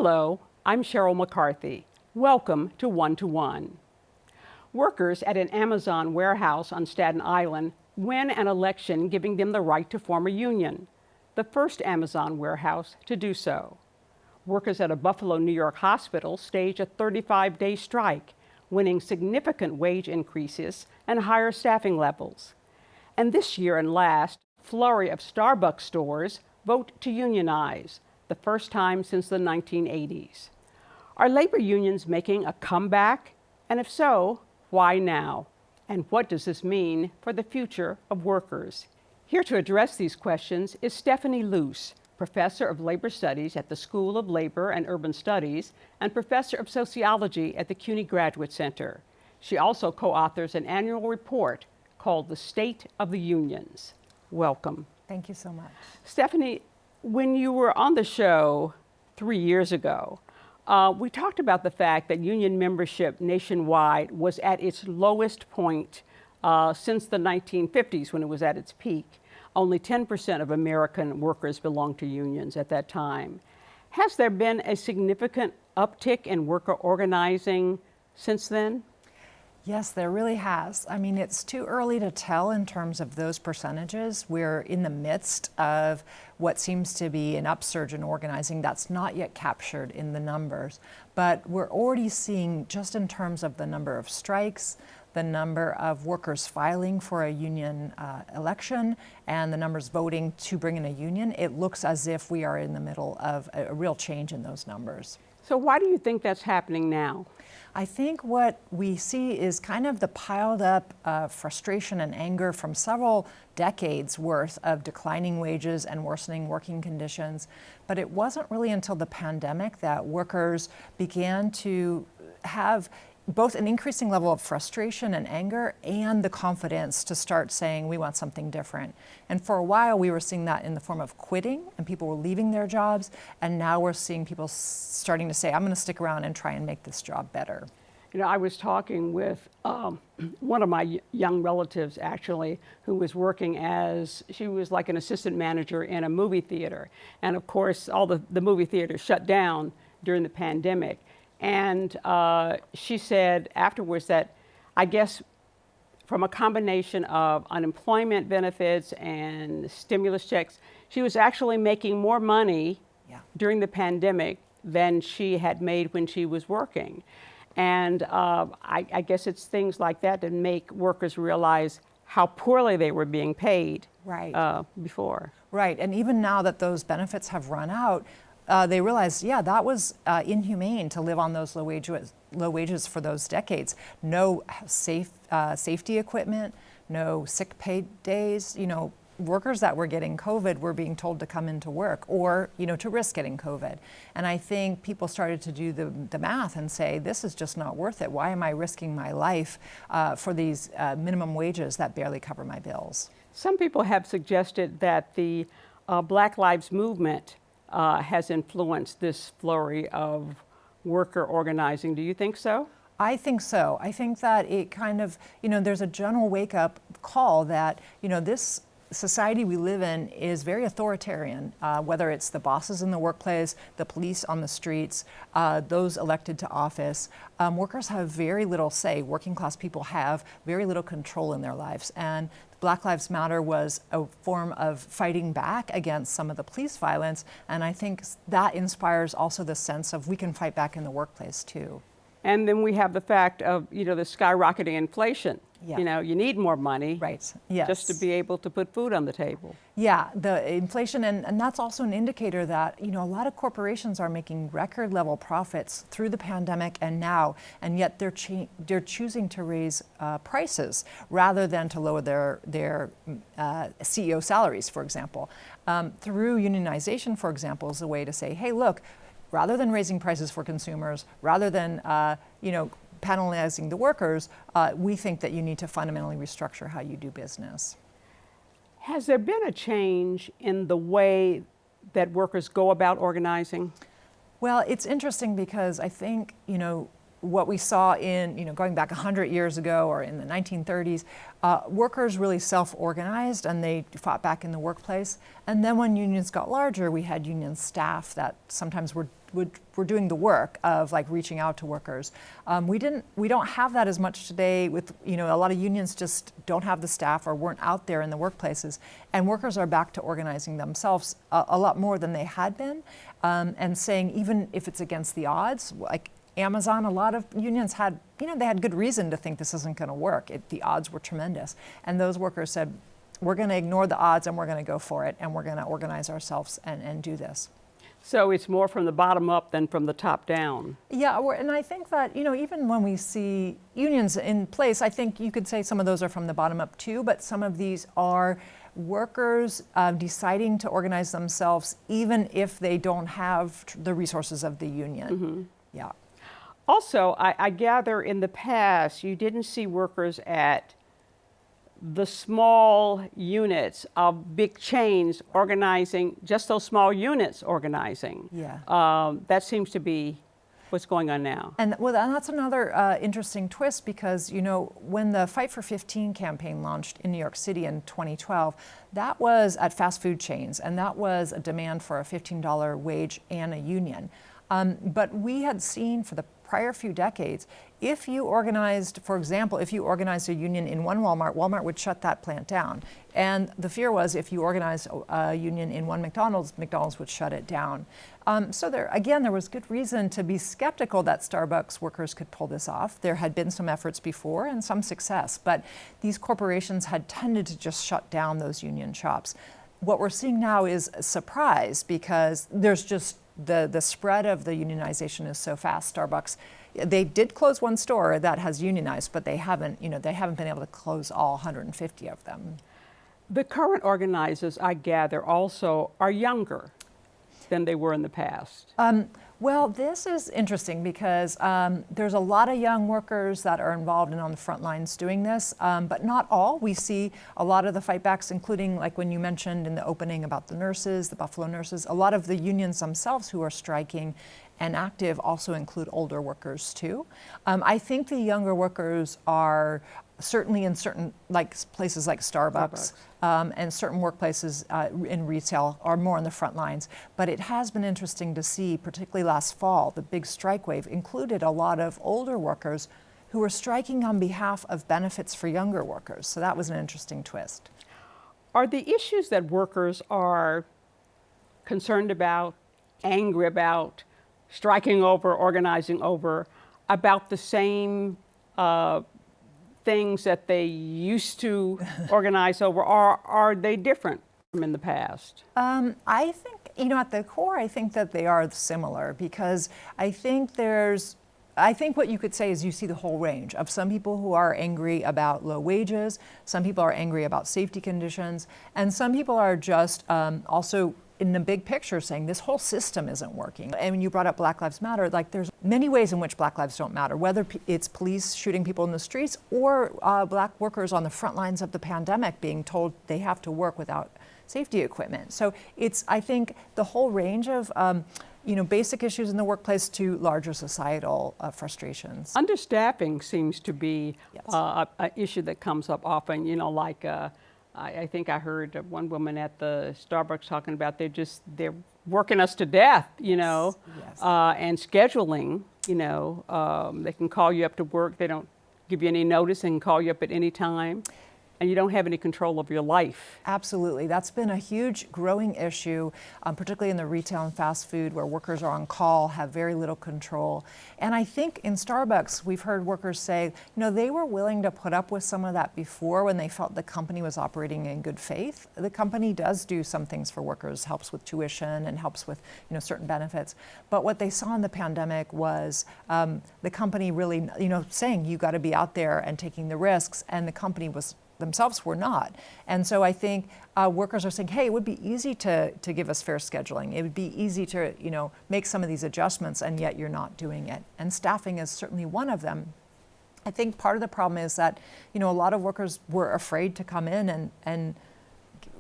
Hello, I'm Cheryl McCarthy. Welcome to One to One. Workers at an Amazon warehouse on Staten Island win an election giving them the right to form a union, the first Amazon warehouse to do so. Workers at a Buffalo, New York hospital staged a 35-day strike, winning significant wage increases and higher staffing levels. And this year and last, flurry of Starbucks stores vote to unionize, the first time since the 1980s. Are labor unions making a comeback? And if so, why now? And what does this mean for the future of workers? Here to address these questions is Stephanie Luce, Professor of Labor Studies at the School of Labor and Urban Studies and Professor of Sociology at the CUNY Graduate Center. She also co-authors an annual report called The State of the Unions. Welcome. Thank you so much. Stephanie, when you were on the show 3 years ago, we talked about the fact that union membership nationwide was at its lowest point since the 1950s, when it was at its peak. Only 10% of American workers belonged to unions at that time. Has there been a significant uptick in worker organizing since then? Yes, there really has. I mean, it's too early to tell in terms of those percentages. We're in the midst of what seems to be an upsurge in organizing that's not yet captured in the numbers. But we're already seeing, just in terms of the number of strikes, the number of workers filing for a union election, and the numbers voting to bring in a union, it looks as if we are in the middle of a real change in those numbers. So why do you think that's happening now? I think what we see is kind of the piled up frustration and anger from several decades worth of declining wages and worsening working conditions. But it wasn't really until the pandemic that workers began to have both an increasing level of frustration and anger and the confidence to start saying we want something different. And for a while we were seeing that in the form of quitting, and people were leaving their jobs, and now we're seeing people starting to say, I'm going to stick around and try and make this job better. You know, I was talking with one of my young relatives, actually, who was working she was like an assistant manager in a movie theater. And of course, all the movie theaters shut down during the pandemic. And she said afterwards that, I guess, from a combination of unemployment benefits and stimulus checks, she was actually making more money during the pandemic than she had made when she was working. And I guess it's things like that that make workers realize how poorly they were being paid before. Right, and even now that those benefits have run out, they realized, that was inhumane to live on those low wages for those decades. No safety equipment, no sick pay days. You know, workers that were getting COVID were being told to come into work or, to risk getting COVID. And I think people started to do the math and say, this is just not worth it. Why am I risking my life for these minimum wages that barely cover my bills? Some people have suggested that the Black Lives Movement has influenced this flurry of worker organizing. Do you think so? I think so. I think that it kind of, there's a general wake-up call that, this society we live in is very authoritarian, whether it's the bosses in the workplace, the police on the streets, those elected to office. Workers have very little say. Working class people have very little control in their lives. And Black Lives Matter was a form of fighting back against some of the police violence. And I think that inspires also the sense of we can fight back in the workplace too. And then we have the fact of, the skyrocketing inflation. Yeah. You need more money just to be able to put food on the table. Yeah, the inflation, and that's also an indicator that, a lot of corporations are making record level profits through the pandemic and now, and yet they're choosing to raise prices rather than to lower their CEO salaries, for example. Through unionization, for example, is a way to say, hey, look, rather than raising prices for consumers, rather than, penalizing the workers, we think that you need to fundamentally restructure how you do business. Has there been a change in the way that workers go about organizing? Well, it's interesting because I think, what we saw in, going back 100 years ago or in the 1930s, workers really self-organized and they fought back in the workplace. And then when unions got larger, we had union staff that sometimes were doing the work of like reaching out to workers. We don't have that as much today with, a lot of unions just don't have the staff or weren't out there in the workplaces. And workers are back to organizing themselves a lot more than they had been. And saying, even if it's against the odds, like Amazon, a lot of unions had, they had good reason to think this isn't going to work. The odds were tremendous. And those workers said, we're going to ignore the odds and we're going to go for it and we're going to organize ourselves and do this. So it's more from the bottom up than from the top down. Yeah, and I think that, even when we see unions in place, I think you could say some of those are from the bottom up too, but some of these are workers deciding to organize themselves even if they don't have the resources of the union. Mm-hmm. Yeah. Also, I gather in the past you didn't see workers at the small units of big chains organizing, just those small units organizing. Yeah. That seems to be what's going on now. And that's another interesting twist because, when the Fight for 15 campaign launched in New York City in 2012, that was at fast food chains, and that was a demand for a $15 wage and a union. But we had seen for the prior few decades, if you organized, for example, if you organized a union in one Walmart, Walmart would shut that plant down. And the fear was if you organized a union in one McDonald's, McDonald's would shut it down. So there was good reason to be skeptical that Starbucks workers could pull this off. There had been some efforts before and some success, but these corporations had tended to just shut down those union shops. What we're seeing now is a surprise because there's just the spread of the unionization is so fast. Starbucks, they did close one store that has unionized, but they haven't been able to close all 150 of them. The current organizers, I gather, also are younger than they were in the past. Well, this is interesting because there's a lot of young workers that are involved and on the front lines doing this, but not all. We see a lot of the fightbacks, including like when you mentioned in the opening about the nurses, the Buffalo nurses, a lot of the unions themselves who are striking and active also include older workers too. I think the younger workers are certainly in certain places like Starbucks. And certain workplaces in retail are more on the front lines. But it has been interesting to see, particularly last fall, the big strike wave included a lot of older workers who were striking on behalf of benefits for younger workers. So that was an interesting twist. Are the issues that workers are concerned about, angry about, striking over, organizing over, about the same things that they used to organize over, or are they different from in the past? I think, at the core, I think that they are similar because I think what you could say is you see the whole range of some people who are angry about low wages, some people are angry about safety conditions, and some people are just also in the big picture saying this whole system isn't working. And when you brought up Black Lives Matter, there's many ways in which Black lives don't matter, whether it's police shooting people in the streets or Black workers on the front lines of the pandemic being told they have to work without safety equipment. So it's, I think, the whole range of basic issues in the workplace to larger societal frustrations. Understaffing seems to be Yes. an issue that comes up often, I think I heard one woman at the Starbucks talking about they're working us to death, Yes. and scheduling, they can call you up to work. They don't give you any notice and call you up at any time. And you don't have any control of your life. Absolutely. That's been a huge growing issue, particularly in the retail and fast food where workers are on call, have very little control. And I think in Starbucks, we've heard workers say, they were willing to put up with some of that before when they felt the company was operating in good faith. The company does do some things for workers, helps with tuition and helps with certain benefits. But what they saw in the pandemic was the company really, saying you got to be out there and taking the risks, and the company themselves were not. And so I think workers are saying, hey, it would be easy to give us fair scheduling. It would be easy to make some of these adjustments, and yet you're not doing it. And staffing is certainly one of them. I think part of the problem is that a lot of workers were afraid to come in and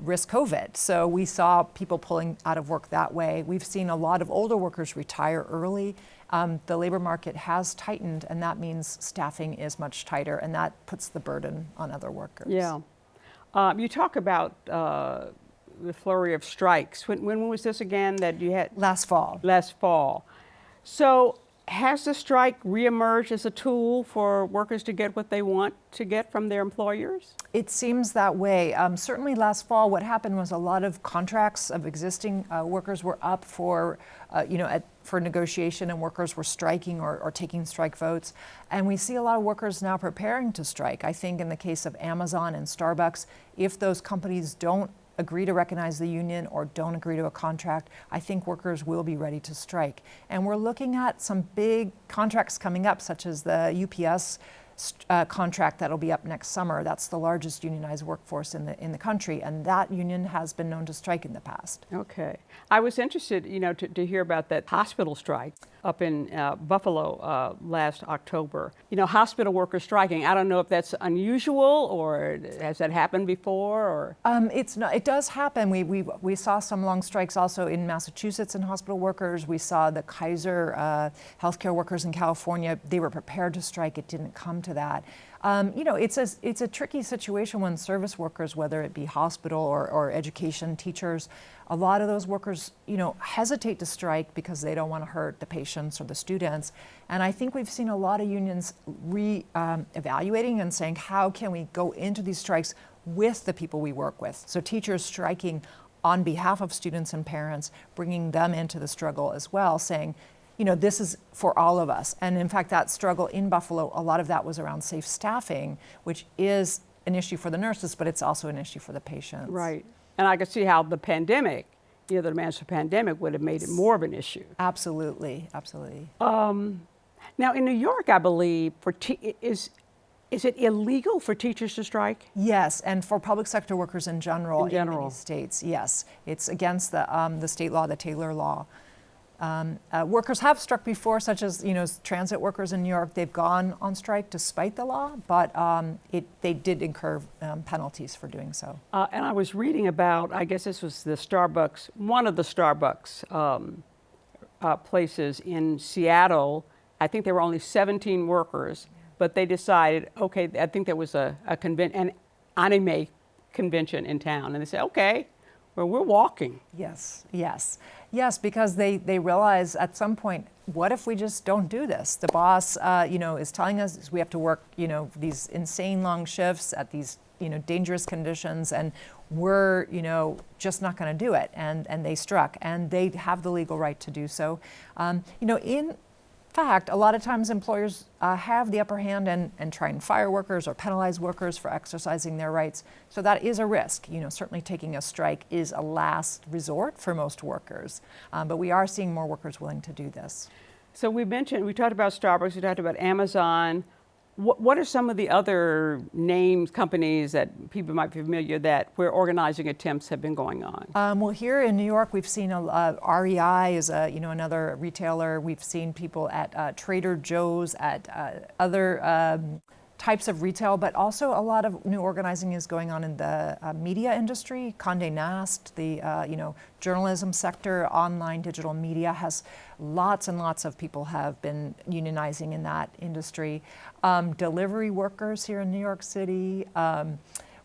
risk COVID. So we saw people pulling out of work that way. We've seen a lot of older workers retire early the labor market has tightened, and that means staffing is much tighter, and that puts the burden on other workers. Yeah. You talk about the flurry of strikes. When was this again that you had? Last fall. Last fall. So has the strike reemerged as a tool for workers to get what they want to get from their employers? It seems that way. Certainly last fall, what happened was a lot of contracts of existing workers were up for, for negotiation, and workers were striking or taking strike votes. And we see a lot of workers now preparing to strike. I think in the case of Amazon and Starbucks, if those companies don't agree to recognize the union or don't agree to a contract, I think workers will be ready to strike. And we're looking at some big contracts coming up, such as the UPS contract that'll be up next summer. That's the largest unionized workforce in the country, and that union has been known to strike in the past. Okay. I was interested, to hear about that hospital strike up in Buffalo last October. Hospital workers striking. I don't know if that's unusual, or has that happened before, or? It's not. It does happen. We saw some long strikes also in Massachusetts in hospital workers. We saw the Kaiser healthcare workers in California. They were prepared to strike. It didn't come to that. It's a tricky situation when service workers, whether it be hospital or education teachers, a lot of those workers, hesitate to strike because they don't want to hurt the patients or the students. And I think we've seen a lot of unions evaluating and saying, how can we go into these strikes with the people we work with? So teachers striking on behalf of students and parents, bringing them into the struggle as well, saying, this is for all of us. And in fact, that struggle in Buffalo, a lot of that was around safe staffing, which is an issue for the nurses, but it's also an issue for the patients. Right. And I could see how the pandemic, the demands for pandemic would have made it more of an issue. Absolutely, absolutely. Now in New York, I believe, is it illegal for teachers to strike? Yes, and for public sector workers in general. In general. In many states, yes. It's against the state law, the Taylor Law. Workers have struck before, such as transit workers in New York. They've gone on strike despite the law, but they did incur penalties for doing so. And I was reading about, I guess this was one of the Starbucks places in Seattle. I think there were only 17 workers, but they decided, okay, I think there was an anime convention in town, and they said, okay, well, we're walking. Yes, because they realize at some point, what if we just don't do this? The boss, is telling us we have to work, these insane long shifts at these, dangerous conditions, and we're, just not going to do it. And they struck, and they have the legal right to do so. In fact, a lot of times employers have the upper hand and try and fire workers or penalize workers for exercising their rights. So that is a risk. Certainly taking a strike is a last resort for most workers. But we are seeing more workers willing to do this. So we talked about Starbucks, we talked about Amazon. What are some of the other names, companies that people might be familiar where organizing attempts have been going on? Well, here in New York, we've seen REI is another retailer. We've seen people at Trader Joe's, at other types of retail, but also a lot of new organizing is going on in the media industry. Condé Nast, the journalism sector, online digital media has lots and lots of people have been unionizing in that industry. Delivery workers here in New York City.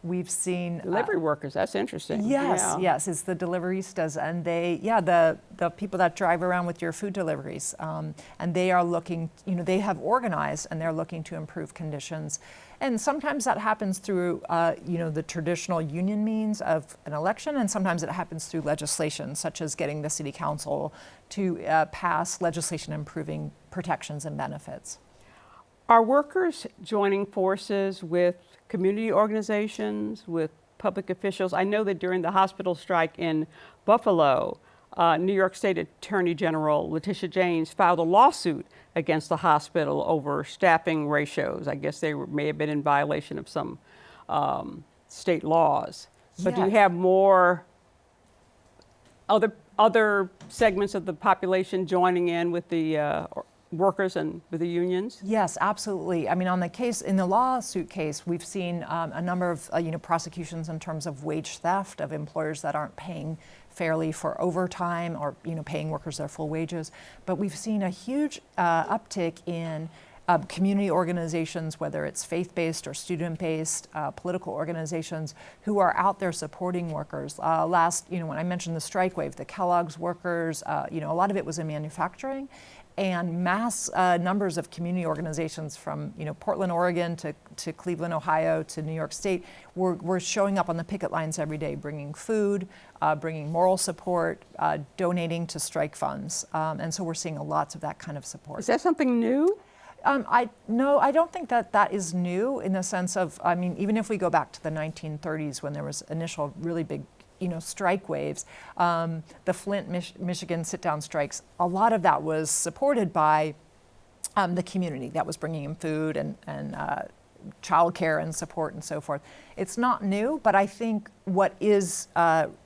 We've seen delivery workers. That's interesting. Yes, it's the deliveristas, and the people that drive around with your food deliveries, and they are looking. They have organized, and they're looking to improve conditions, and sometimes that happens through the traditional union means of an election, and sometimes it happens through legislation, such as getting the city council to pass legislation improving protections and benefits. Are workers joining forces with community organizations, with public officials? I know that during the hospital strike in Buffalo, New York State Attorney General Letitia James filed a lawsuit against the hospital over staffing ratios. I guess they may have been in violation of some state laws. But do you have more other segments of the population joining in with the workers and with the unions? Yes, absolutely. I mean, in the lawsuit case, we've seen a number of prosecutions in terms of wage theft of employers that aren't paying fairly for overtime or paying workers their full wages. But we've seen a huge uptick in community organizations, whether it's faith-based or student-based, political organizations who are out there supporting workers. When I mentioned the strike wave, the Kellogg's workers, a lot of it was in manufacturing. And mass numbers of community organizations from Portland, Oregon to Cleveland, Ohio to New York State were showing up on the picket lines every day, bringing food, bringing moral support, donating to strike funds. And so we're seeing lots of that kind of support. Is that something new? I don't think that is new in the sense of, even if we go back to the 1930s when there was initial really big strike waves, the Flint, Michigan sit-down strikes, a lot of that was supported by the community that was bringing in food and childcare and support and so forth. It's not new, but I think what is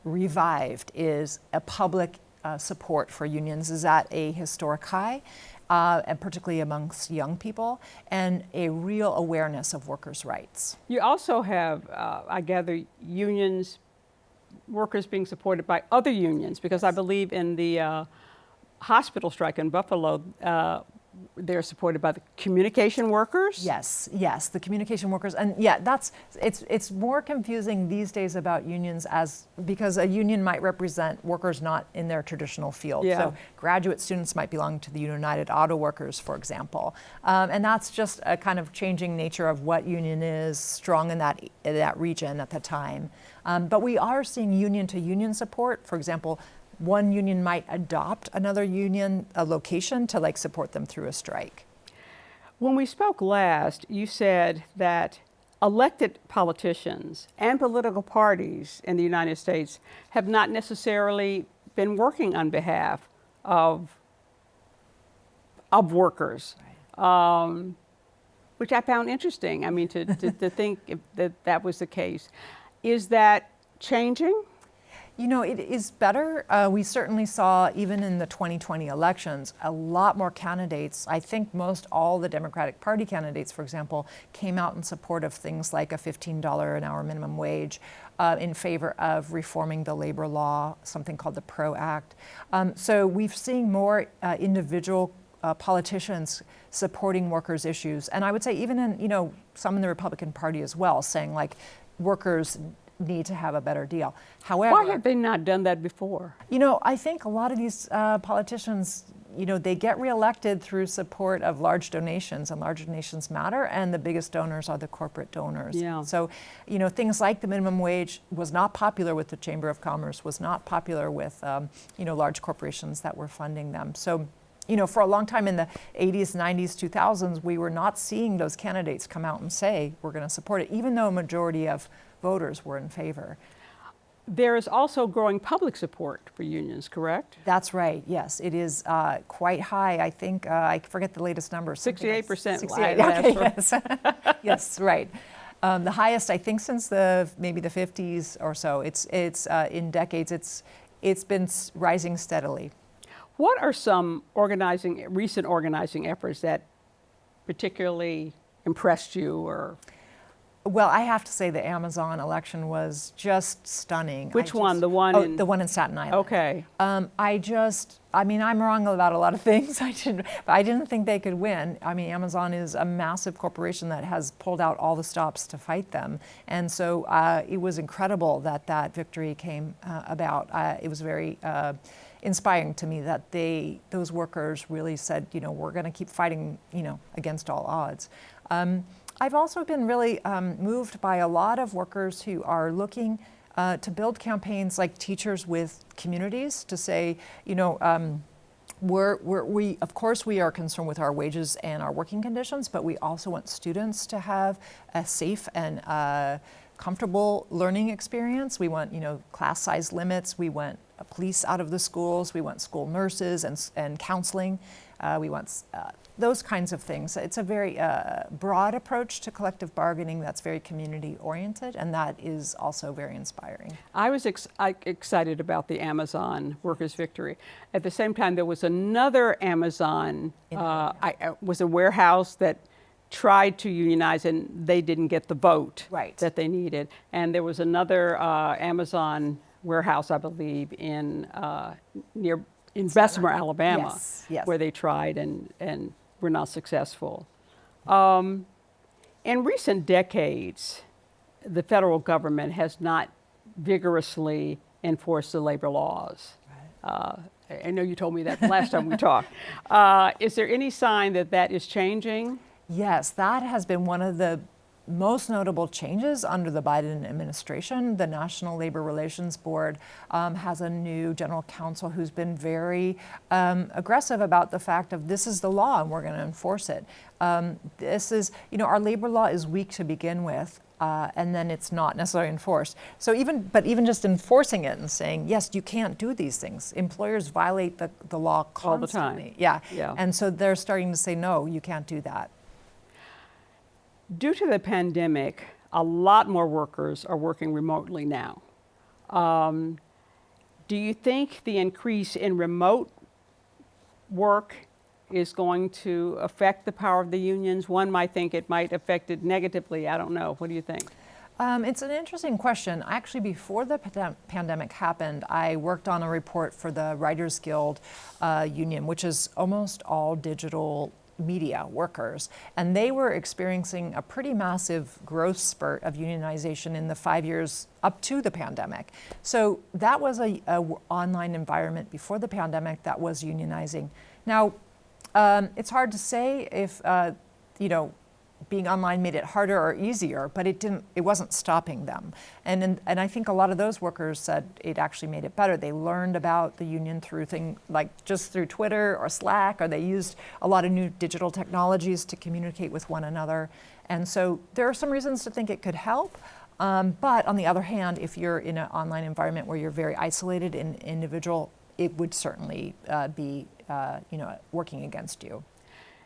revived is a public support for unions is at a historic high, and particularly amongst young people, and a real awareness of workers' rights. You also have, I gather, workers being supported by other unions, because I believe in the hospital strike in Buffalo, they're supported by the communication workers. Yes, the communication workers, and it's more confusing these days about unions because a union might represent workers not in their traditional field. Yeah. So graduate students might belong to the United Auto Workers, for example, and that's just a kind of changing nature of what union is strong in that region at the time. But we are seeing union-to-union support. For example, one union might adopt another union location to support them through a strike. When we spoke last, you said that elected politicians and political parties in the United States have not necessarily been working on behalf of workers, which I found interesting. I mean, to think that was the case. Is that changing? It is better. We certainly saw, even in the 2020 elections, a lot more candidates. I think most all the Democratic Party candidates, for example, came out in support of things like a $15 an hour minimum wage, in favor of reforming the labor law, something called the PRO Act. So we've seen more individual politicians supporting workers' issues. And I would say even in, some in the Republican Party as well, saying workers need to have a better deal. However, why have they not done that before? I think a lot of these politicians, they get reelected through support of large donations, and large donations matter, and the biggest donors are the corporate donors. Yeah. So, things like the minimum wage was not popular with the Chamber of Commerce, was not popular with, large corporations that were funding them. So, for a long time in the 80s, 90s, 2000s, we were not seeing those candidates come out and say, we're going to support it, even though a majority of voters were in favor. There is also growing public support for unions, correct? That's right, yes. It is quite high. I think, I forget the latest number. 68%. 68, okay, yes. Yes, right. The highest, I think, since maybe the 50s or so. It's in decades, it's been rising steadily. What are some recent organizing efforts that particularly impressed you or? Well, I have to say the Amazon election was just stunning. Which one? The one in? The one in Staten Island. Okay. I'm wrong about a lot of things. But I didn't think they could win. Amazon is a massive corporation that has pulled out all the stops to fight them. And so it was incredible that victory came about. It was very inspiring to me that those workers really said, we're going to keep fighting, against all odds. I've also been really moved by a lot of workers who are looking to build campaigns like Teachers with Communities to say, of course we are concerned with our wages and our working conditions, but we also want students to have a safe and comfortable learning experience. We want, class size limits. We want police out of the schools. We want school nurses and counseling. We want those kinds of things. It's a very broad approach to collective bargaining that's very community oriented, and that is also very inspiring. I was excited about the Amazon workers' victory. At the same time, there was another Amazon, was a warehouse that tried to unionize and they didn't get the vote that they needed. And there was another Amazon warehouse, I believe, in Bessemer, Alabama, where they tried and were not successful. In recent decades, the federal government has not vigorously enforced the labor laws. I know you told me that the last time we talked. Is there any sign that that is changing? Yes, that has been one of the most notable changes under the Biden administration. The National Labor Relations Board has a new general counsel who's been very aggressive about the fact of this is the law and we're going to enforce it. This is, our labor law is weak to begin with. And then it's not necessarily enforced. So even just enforcing it and saying, yes, you can't do these things. Employers violate the law constantly. All the time. Yeah. And so they're starting to say, no, you can't do that. Due to the pandemic, a lot more workers are working remotely now. Do you think the increase in remote work is going to affect the power of the unions? One might think it might affect it negatively. I don't know. What do you think? It's an interesting question. Actually, before the pandemic happened, I worked on a report for the Writers Guild union, which is almost all digital media workers, and they were experiencing a pretty massive growth spurt of unionization in the 5 years up to the pandemic. So that was a online environment before the pandemic that was unionizing. Now, it's hard to say if being online made it harder or easier, but it wasn't stopping them. And I think a lot of those workers said it actually made it better. They learned about the union through things like just through Twitter or Slack, or they used a lot of new digital technologies to communicate with one another. And so there are some reasons to think it could help. But on the other hand, if you're in an online environment where you're very isolated and individual, it would certainly be working against you.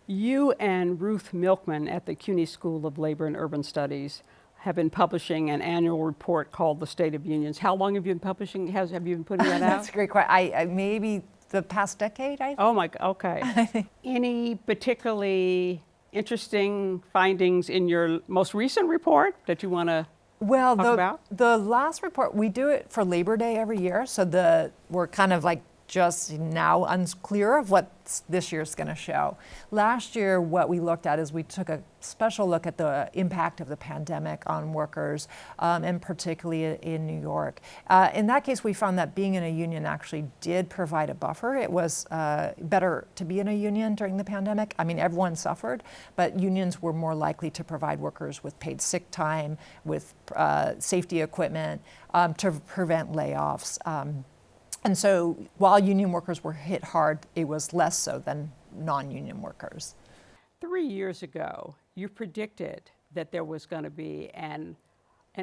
You and Ruth Milkman at the CUNY School of Labor and Urban Studies have been publishing an annual report called The State of Unions. How long have you been publishing? Have you been putting that out? That's a great question. I maybe the past decade, I think. Oh my, okay. Any particularly interesting findings in your most recent report that you want to talk about? The last report, we do it for Labor Day every year, so we're kind of like just now unclear of what this year's going to show. Last year, what we looked at is we took a special look at the impact of the pandemic on workers, and particularly in New York. In that case, we found that being in a union actually did provide a buffer. It was better to be in a union during the pandemic. I mean, everyone suffered, but unions were more likely to provide workers with paid sick time, with safety equipment, to prevent layoffs. And so while union workers were hit hard, it was less so than non-union workers. 3 years ago, you predicted that there was going to be an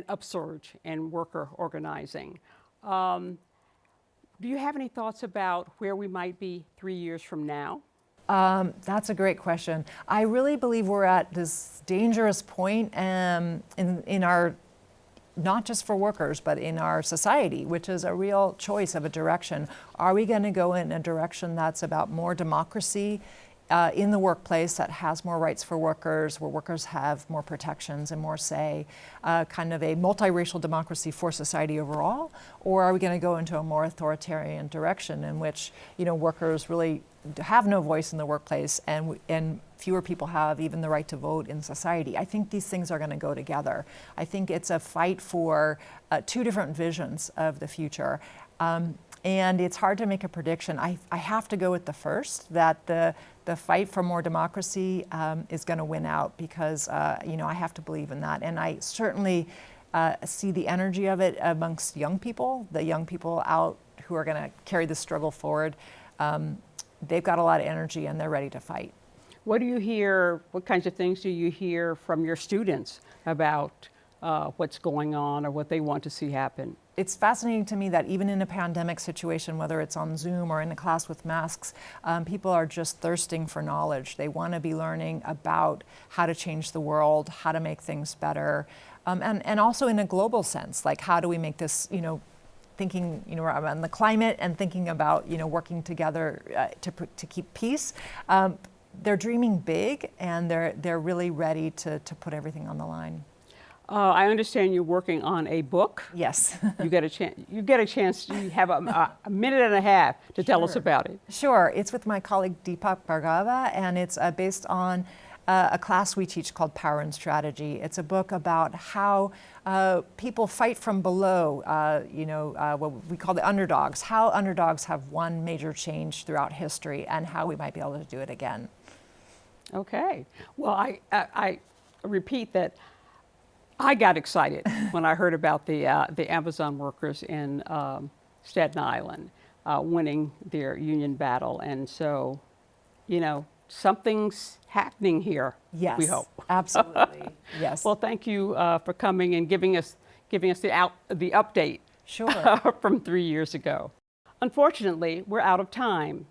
upsurge in worker organizing. Do you have any thoughts about where we might be 3 years from now? That's a great question. I really believe we're at this dangerous point in our, not just for workers, but in our society, which is a real choice of a direction. Are we going to go in a direction that's about more democracy in the workplace, that has more rights for workers, where workers have more protections and more say, kind of a multiracial democracy for society overall? Or are we going to go into a more authoritarian direction in which workers really have no voice in the workplace and fewer people have even the right to vote in society? I think these things are going to go together. I think it's a fight for two different visions of the future. And it's hard to make a prediction. I have to go with the first, that the fight for more democracy is going to win out, because I have to believe in that. And I certainly see the energy of it amongst young people, the young people out who are going to carry the struggle forward. They've got a lot of energy and they're ready to fight. What do you hear, what kinds of things do you hear from your students about what's going on or what they want to see happen? it's fascinating to me that even in a pandemic situation, whether it's on Zoom or in a class with masks, people are just thirsting for knowledge. They want to be learning about how to change the world, how to make things better, and also in a global sense, like how do we make this, thinking, on the climate and thinking about, working together to keep peace. They're dreaming big, and they're really ready to put everything on the line. I understand you're working on a book. Yes. You get a chance. You have a minute and a half to tell us Sure. about it. Sure. It's with my colleague Deepak Bhargava, and it's based on a class we teach called Power and Strategy. It's a book about how people fight from below, what we call the underdogs, how underdogs have won major change throughout history, and how we might be able to do it again. Okay. Well, I repeat that I got excited when I heard about the Amazon workers in Staten Island winning their union battle, and so, something's happening here. Yes. We hope. Absolutely. Yes. Well, thank you for coming and giving us the update. Sure. From 3 years ago. Unfortunately, we're out of time.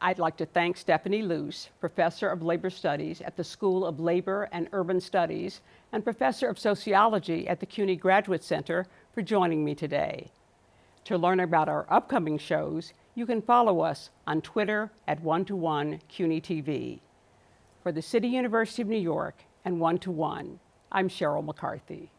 I'd like to thank Stephanie Luce, Professor of Labor Studies at the School of Labor and Urban Studies and Professor of Sociology at the CUNY Graduate Center, for joining me today. To learn about our upcoming shows, you can follow us on Twitter at One2One CUNY TV. For the City University of New York and One2One, I'm Cheryl McCarthy.